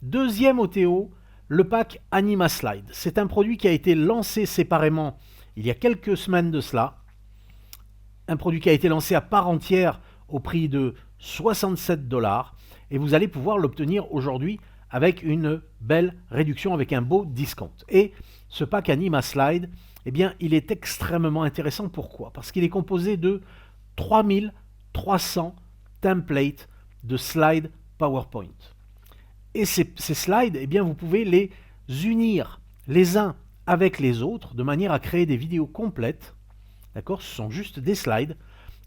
Deuxième OTO, le pack AnimaSlide. C'est un produit qui a été lancé séparément il y a quelques semaines de cela. Un produit qui a été lancé à part entière au prix de 67 $. Et vous allez pouvoir l'obtenir aujourd'hui avec une belle réduction, avec un beau discount. Et ce pack AnimaSlide, eh bien, il est extrêmement intéressant. Pourquoi? Parce qu'il est composé de 3300 templates de slides PowerPoint. Et ces slides, eh bien, vous pouvez les unir les uns avec les autres de manière à créer des vidéos complètes. D'accord? Ce sont juste des slides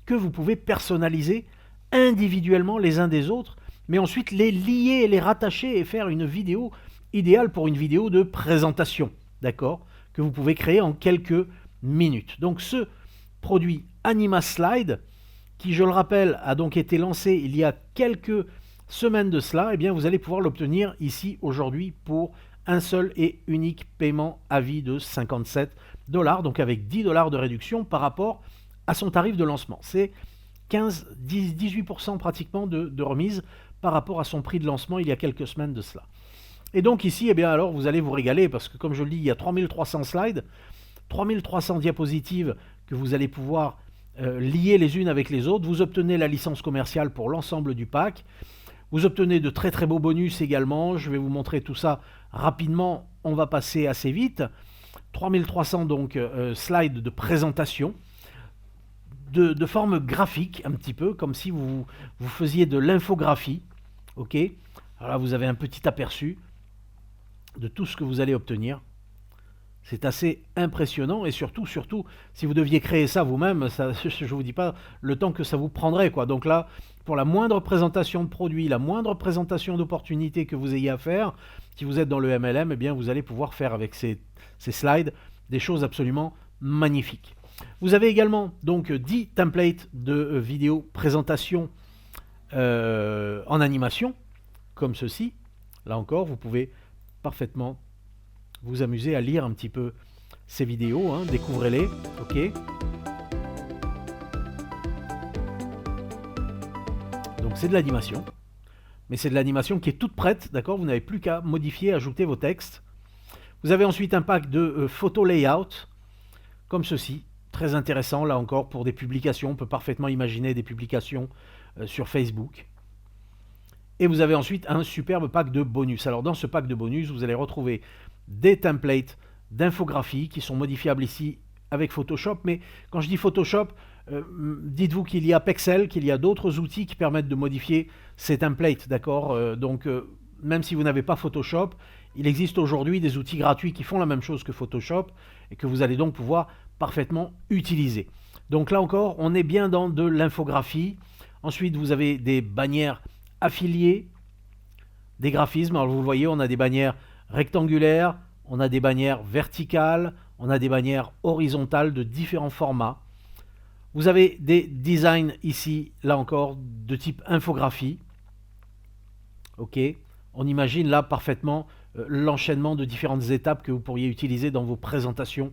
que vous pouvez personnaliser individuellement les uns des autres, mais ensuite les lier et les rattacher et faire une vidéo idéale pour une vidéo de présentation. D'accord? Que vous pouvez créer en quelques minutes. Donc ce produit AnimaSlide, qui, je le rappelle, a donc été lancé il y a quelques semaines de cela, eh bien, vous allez pouvoir l'obtenir ici aujourd'hui pour un seul et unique paiement à vie de 57 $, donc avec 10 $ de réduction par rapport à son tarif de lancement. C'est 18% pratiquement de remise par rapport à son prix de lancement il y a quelques semaines de cela. Et donc ici, eh bien, alors vous allez vous régaler parce que, comme je le dis, il y a 3300 slides, 3300 diapositives que vous allez pouvoir lier les unes avec les autres. Vous obtenez la licence commerciale pour l'ensemble du pack. Vous obtenez de très très beaux bonus également. Je vais vous montrer tout ça rapidement. On va passer assez vite. 3300 donc slides de présentation de forme graphique, un petit peu comme si vous faisiez de l'infographie. Ok. Alors là, vous avez un petit aperçu de tout ce que vous allez obtenir. C'est assez impressionnant et surtout, si vous deviez créer ça vous-même, je ne vous dis pas le temps que ça vous prendrait, quoi. Donc là, pour la moindre présentation de produit, la moindre présentation d'opportunité que vous ayez à faire, si vous êtes dans le MLM, eh bien, vous allez pouvoir faire avec ces slides des choses absolument magnifiques. Vous avez également donc 10 templates de vidéos présentation en animation, comme ceci. Là encore, vous pouvez parfaitement vous amuser à lire un petit peu ces vidéos, hein, découvrez-les, ok. Donc c'est de l'animation, mais c'est de l'animation qui est toute prête, d'accord. Vous n'avez plus qu'à modifier, ajouter vos textes. Vous avez ensuite un pack de photo layout, comme ceci, très intéressant, là encore, pour des publications. On peut parfaitement imaginer des publications sur Facebook. Et vous avez ensuite un superbe pack de bonus. Alors dans ce pack de bonus, vous allez retrouver des templates d'infographie qui sont modifiables ici avec Photoshop. Mais quand je dis Photoshop, dites-vous qu'il y a Pexel, qu'il y a d'autres outils qui permettent de modifier ces templates, d'accord. Donc même si vous n'avez pas Photoshop, il existe aujourd'hui des outils gratuits qui font la même chose que Photoshop et que vous allez donc pouvoir parfaitement utiliser. Donc là encore, on est bien dans de l'infographie. Ensuite, vous avez des bannières affiliées, des graphismes. Alors vous le voyez, on a des bannières rectangulaires, on a des bannières verticales, on a des bannières horizontales de différents formats. Vous avez des designs ici, là encore, de type infographie. Ok, on imagine là parfaitement l'enchaînement de différentes étapes que vous pourriez utiliser dans vos présentations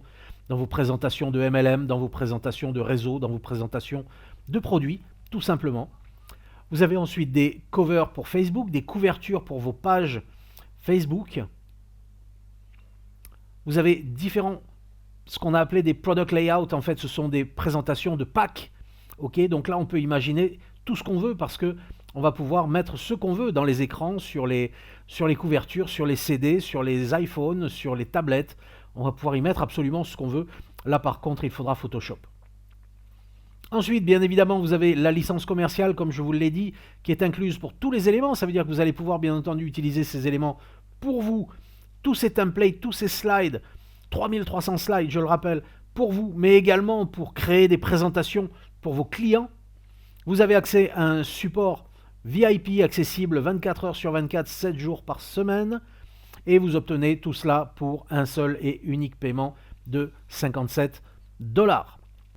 de MLM, dans vos présentations de réseau, dans vos présentations de produits, tout simplement. Vous avez ensuite des covers pour Facebook, des couvertures pour vos pages Facebook. Vous avez ce qu'on a appelé des product layouts. En fait, ce sont des présentations de packs. Ok, donc là, on peut imaginer tout ce qu'on veut parce que on va pouvoir mettre ce qu'on veut dans les écrans, sur les couvertures, sur les CD, sur les iPhones, sur les tablettes. On va pouvoir y mettre absolument ce qu'on veut. Là, par contre, il faudra Photoshop. Ensuite, bien évidemment, vous avez la licence commerciale, comme je vous l'ai dit, qui est incluse pour tous les éléments. Ça veut dire que vous allez pouvoir, bien entendu, utiliser ces éléments pour vous. Tous ces templates, tous ces slides, 3300 slides, je le rappelle, pour vous, mais également pour créer des présentations pour vos clients. Vous avez accès à un support VIP accessible 24 heures sur 24, 7 jours par semaine. Et vous obtenez tout cela pour un seul et unique paiement de 57 $.